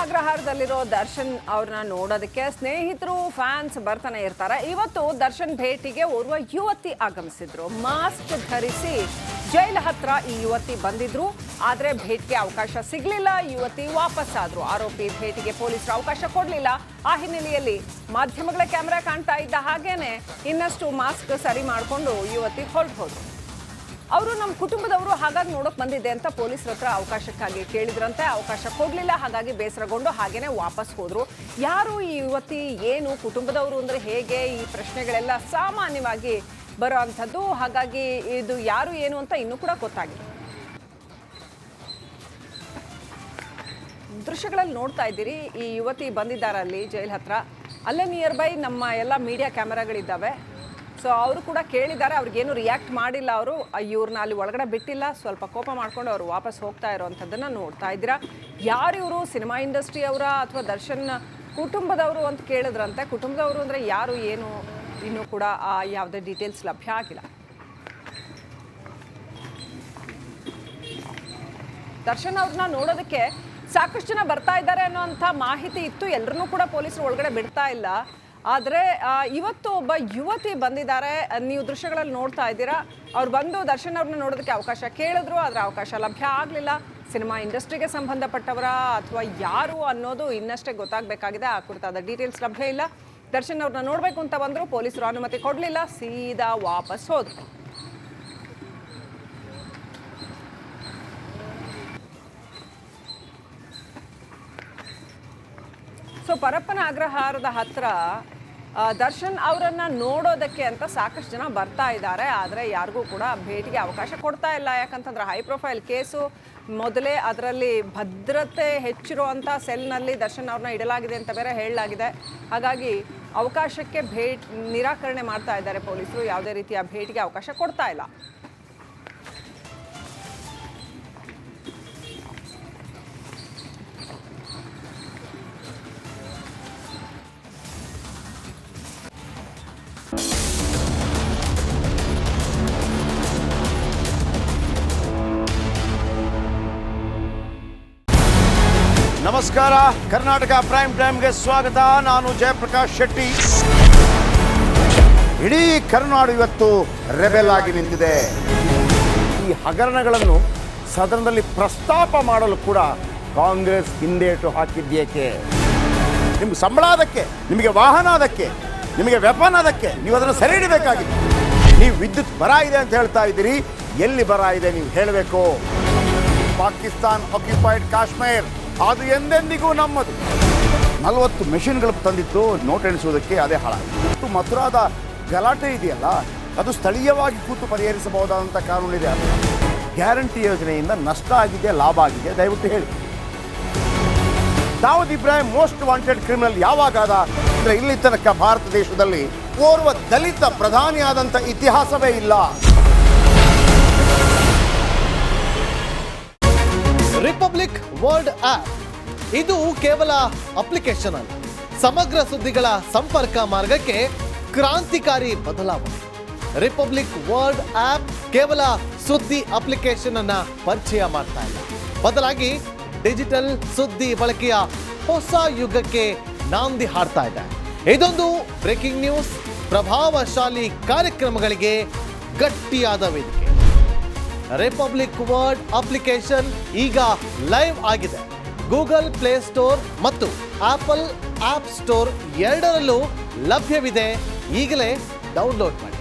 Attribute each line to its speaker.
Speaker 1: ಅಗ್ರಹಾರದಲ್ಲಿರೋ ದರ್ಶನ್ ಅವ್ರನ್ನ ನೋಡೋದಕ್ಕೆ ಸ್ನೇಹಿತರು ಫ್ಯಾನ್ಸ್ ಬರ್ತಾನೆ ಇರ್ತಾರೆ. ಇವತ್ತು ದರ್ಶನ್ ಭೇಟಿಗೆ ಓರ್ವ ಯುವತಿ ಆಗಮಿಸಿದ್ರು. ಮಾಸ್ಕ್ ಧರಿಸಿ ಜೈಲ್ ಹತ್ರ ಈ ಯುವತಿ ಬಂದಿದ್ರು. ಆದ್ರೆ ಭೇಟಿಗೆ ಅವಕಾಶ ಸಿಗ್ಲಿಲ್ಲ. ಯುವತಿ ವಾಪಸ್ ಆದ್ರು. ಆರೋಪಿ ಭೇಟಿಗೆ ಪೊಲೀಸರು ಅವಕಾಶ ಕೊಡ್ಲಿಲ್ಲ. ಆ ಹಿನ್ನೆಲೆಯಲ್ಲಿ ಮಾಧ್ಯಮಗಳ ಕ್ಯಾಮೆರಾ ಕಾಣ್ತಾ ಇದ್ದ ಹಾಗೇನೆ ಇನ್ನಷ್ಟು ಮಾಸ್ಕ್ ಸರಿ ಮಾಡಿಕೊಂಡು ಯುವತಿ ಹೊರಟು ಹೋದ್ರು. ಅವರು ನಮ್ಮ ಕುಟುಂಬದವರು ಹಾಗಾಗಿ ನೋಡೋಕೆ ಬಂದಿದ್ದೆ ಅಂತ ಪೊಲೀಸರ ಹತ್ರ ಅವಕಾಶಕ್ಕಾಗಿ ಕೇಳಿದ್ರಂತೆ. ಅವಕಾಶ ಕೊಡಲಿಲ್ಲ. ಹಾಗಾಗಿ ಬೇಸರಗೊಂಡು ಹಾಗೇನೆ ವಾಪಸ್ ಹೋದ್ರು. ಯಾರು ಈ ಯುವತಿ, ಏನು ಕುಟುಂಬದವರು ಅಂದರೆ ಹೇಗೆ, ಈ ಪ್ರಶ್ನೆಗಳೆಲ್ಲ ಸಾಮಾನ್ಯವಾಗಿ ಬರೋ ಅಂಥದ್ದು. ಹಾಗಾಗಿ ಇದು ಯಾರು ಏನು ಅಂತ ಇನ್ನೂ ಕೂಡ ಗೊತ್ತಾಗಿಲ್ಲ. ದೃಶ್ಯಗಳಲ್ಲಿ ನೋಡ್ತಾ ಇದ್ದೀರಿ, ಈ ಯುವತಿ ಬಂದಿದ್ದಾರೆ ಅಲ್ಲಿ ಜೈಲ್ ಹತ್ರ. ಅಲ್ಲೇ ನಿಯರ್ ಬೈ ನಮ್ಮ ಎಲ್ಲ ಮೀಡಿಯಾ ಕ್ಯಾಮೆರಾಗಳಿದ್ದಾವೆ. ಸೊ ಅವರು ಕೂಡ ಕೇಳಿದ್ದಾರೆ. ಅವ್ರಿಗೇನು ರಿಯಾಕ್ಟ್ ಮಾಡಿಲ್ಲ. ಅವರು ಇವ್ರನ್ನ ಅಲ್ಲಿ ಒಳಗಡೆ ಬಿಟ್ಟಿಲ್ಲ. ಸ್ವಲ್ಪ ಕೋಪ ಮಾಡ್ಕೊಂಡು ಅವರು ವಾಪಸ್ ಹೋಗ್ತಾ ಇರೋವಂಥದ್ದನ್ನು ನೋಡ್ತಾ ಇದ್ದೀರಾ. ಯಾರು ಇವರು, ಸಿನಿಮಾ ಇಂಡಸ್ಟ್ರಿ ಅವರ ಅಥವಾ ದರ್ಶನ್ ಕುಟುಂಬದವರು ಅಂತ ಕೇಳಿದ್ರಂತೆ. ಕುಟುಂಬದವರು ಅಂದರೆ ಯಾರು ಏನು ಇನ್ನೂ ಕೂಡ ಯಾವುದೇ ಡೀಟೇಲ್ಸ್ ಲಭ್ಯ ಆಗಿಲ್ಲ. ದರ್ಶನ್ ಅವ್ರನ್ನ ನೋಡೋದಕ್ಕೆ ಸಾಕಷ್ಟು ಜನ ಬರ್ತಾ ಇದ್ದಾರೆ ಅನ್ನೋಂಥ ಮಾಹಿತಿ ಇತ್ತು. ಎಲ್ಲರನ್ನೂ ಕೂಡ ಪೊಲೀಸರು ಒಳಗಡೆ ಬಿಡ್ತಾ ಇಲ್ಲ. ಆದರೆ ಇವತ್ತು ಒಬ್ಬ ಯುವತಿ ಬಂದಿದ್ದಾರೆ. ನೀವು ದೃಶ್ಯಗಳಲ್ಲಿ ನೋಡ್ತಾ ಇದ್ದೀರಾ. ಅವ್ರು ಬಂದು ದರ್ಶನ್ ಅವ್ರನ್ನ ನೋಡೋದಕ್ಕೆ ಅವಕಾಶ ಕೇಳಿದ್ರು. ಆದರೆ ಅವಕಾಶ ಲಭ್ಯ ಆಗಲಿಲ್ಲ. ಸಿನಿಮಾ ಇಂಡಸ್ಟ್ರಿಗೆ ಸಂಬಂಧಪಟ್ಟವರ ಅಥವಾ ಯಾರು ಅನ್ನೋದು ಇನ್ನಷ್ಟೇ ಗೊತ್ತಾಗಬೇಕಾಗಿದೆ. ಆ ಕುರಿತಾದ ಡೀಟೇಲ್ಸ್ ಲಭ್ಯ ಇಲ್ಲ. ದರ್ಶನ್ ಅವ್ರನ್ನ ನೋಡಬೇಕು ಅಂತ ಬಂದರು. ಪೊಲೀಸರು ಅನುಮತಿ ಕೊಡಲಿಲ್ಲ. ಸೀದಾ ವಾಪಸ್ ಹೋದ್ರು. ಸೊ ಪರಪ್ಪನ ಅಗ್ರಹಾರದ ಹತ್ರ ದರ್ಶನ್ ಅವರನ್ನು ನೋಡೋದಕ್ಕೆ ಅಂತ ಸಾಕಷ್ಟು ಜನ ಬರ್ತಾ ಇದ್ದಾರೆ. ಆದರೆ ಯಾರಿಗೂ ಕೂಡ ಭೇಟಿಗೆ ಅವಕಾಶ ಕೊಡ್ತಾ ಇಲ್ಲ. ಯಾಕಂತಂದ್ರೆ ಹೈ ಪ್ರೊಫೈಲ್ ಕೇಸು. ಮೊದಲೇ ಅದರಲ್ಲಿ ಭದ್ರತೆ ಹೆಚ್ಚಿರುವಂಥ ಸೆಲ್ನಲ್ಲಿ ದರ್ಶನ್ ಅವ್ರನ್ನ ಇಡಲಾಗಿದೆ ಅಂತ ಬೇರೆ ಹೇಳಲಾಗಿದೆ. ಹಾಗಾಗಿ ಅವಕಾಶಕ್ಕೆ ನಿರಾಕರಣೆ ಮಾಡ್ತಾ ಇದ್ದಾರೆ ಪೊಲೀಸರು. ಯಾವುದೇ ರೀತಿಯ ಭೇಟಿಗೆ ಅವಕಾಶ ಕೊಡ್ತಾ ಇಲ್ಲ.
Speaker 2: ನಮಸ್ಕಾರ, ಕರ್ನಾಟಕ ಪ್ರೈಮ್ ಟೈಮ್ಗೆ ಸ್ವಾಗತ. ನಾನು ಜಯಪ್ರಕಾಶ್ ಶೆಟ್ಟಿ. ಇಡೀ ಕರ್ನಾಡು ಇವತ್ತು ರೆಬೆಲ್ ಆಗಿ ನಿಂತಿದೆ. ಈ ಹಗರಣಗಳನ್ನು ಸದನದಲ್ಲಿ ಪ್ರಸ್ತಾಪ ಮಾಡಲು ಕೂಡ ಕಾಂಗ್ರೆಸ್ ಹಿಂದೇಟು ಹಾಕಿದ್ದೇಕೆ? ನಿಮ್ಗೆ ಸಂಬಳ ಅದಕ್ಕೆ, ನಿಮಗೆ ವಾಹನ ಅದಕ್ಕೆ, ನಿಮಗೆ ವೆಪನ್ ಅದಕ್ಕೆ. ನೀವು ಅದನ್ನು ಸೆರೆ ಹಿಡಿಬೇಕಾಗಿದೆ. ನೀವು ವಿದ್ಯುತ್ ಬರ ಇದೆ ಅಂತ ಹೇಳ್ತಾ ಇದ್ದೀರಿ. ಎಲ್ಲಿ ಬರ ಇದೆ ನೀವು ಹೇಳಬೇಕು. ಪಾಕಿಸ್ತಾನ್ ಆಕ್ಯುಪೈಡ್ ಕಾಶ್ಮೀರ್ ಅದು ಎಂದೆಂದಿಗೂ ನಮ್ಮದು. 40 ಮೆಷಿನ್ಗಳು ತಂದಿತ್ತು ನೋಟ್ ಎಣಿಸುವುದಕ್ಕೆ, ಅದೇ ಹಾಳಾಯಿತು. ಮಥುರಾದ ಗಲಾಟೆ ಇದೆಯಲ್ಲ, ಅದು ಸ್ಥಳೀಯವಾಗಿ ಕೂತು ಪರಿಹರಿಸಬಹುದಾದಂಥ ಕಾನೂನಿದೆ. ಅದು ಗ್ಯಾರಂಟಿ ಯೋಜನೆಯಿಂದ ನಷ್ಟ ಆಗಿದೆ, ಲಾಭ ಆಗಿದೆ, ದಯವಿಟ್ಟು ಹೇಳಿ. Dawood Ibrahim most wanted criminal ಯಾವಾಗಾದ ಅಂದರೆ ಇಲ್ಲಿ ತನಕ ಭಾರತ ದೇಶದಲ್ಲಿ ಓರ್ವ ದಲಿತ ಪ್ರಧಾನಿಯಾದಂಥ ಇತಿಹಾಸವೇ ಇಲ್ಲ.
Speaker 3: ರಿಪಬ್ಲಿಕ್ ವರ್ಲ್ಡ್ ಆಪ್ ಇದು ಕೇವಲ ಅಪ್ಲಿಕೇಶನ್ ಅಲ್ಲ, ಸಮಗ್ರ ಸುದ್ದಿಗಳ ಸಂಪರ್ಕ ಮಾರ್ಗಕ್ಕೆ ಕ್ರಾಂತಿಕಾರಿ ಬದಲಾವಣೆ. ರಿಪಬ್ಲಿಕ್ ವರ್ಲ್ಡ್ ಆಪ್ ಕೇವಲ ಸುದ್ದಿ ಅಪ್ಲಿಕೇಶನ್ ಅನ್ನ ಪರಿಚಯ ಮಾಡ್ತಾ ಇಲ್ಲ, ಬದಲಾಗಿ ಡಿಜಿಟಲ್ ಸುದ್ದಿ ಬಳಕೆಯ ಹೊಸ ಯುಗಕ್ಕೆ ನಾಂದಿ ಹಾಡ್ತಾ ಇದೆ. ಇದೊಂದು ಬ್ರೇಕಿಂಗ್ ನ್ಯೂಸ್, ಪ್ರಭಾವಶಾಲಿ ಕಾರ್ಯಕ್ರಮಗಳಿಗೆ ಗಟ್ಟಿಯಾದ ವೇದಿಕೆ. ರಿಪಬ್ಲಿಕ್ ವರ್ಲ್ಡ್ ಅಪ್ಲಿಕೇಶನ್ ಈಗ ಲೈವ್ ಆಗಿದೆ. ಗೂಗಲ್ ಪ್ಲೇ ಸ್ಟೋರ್ ಮತ್ತು ಆಪಲ್ ಆಪ್ ಸ್ಟೋರ್ ಎರಡರಲ್ಲೂ ಲಭ್ಯವಿದೆ. ಈಗಲೇ ಡೌನ್ಲೋಡ್ ಮಾಡಿ.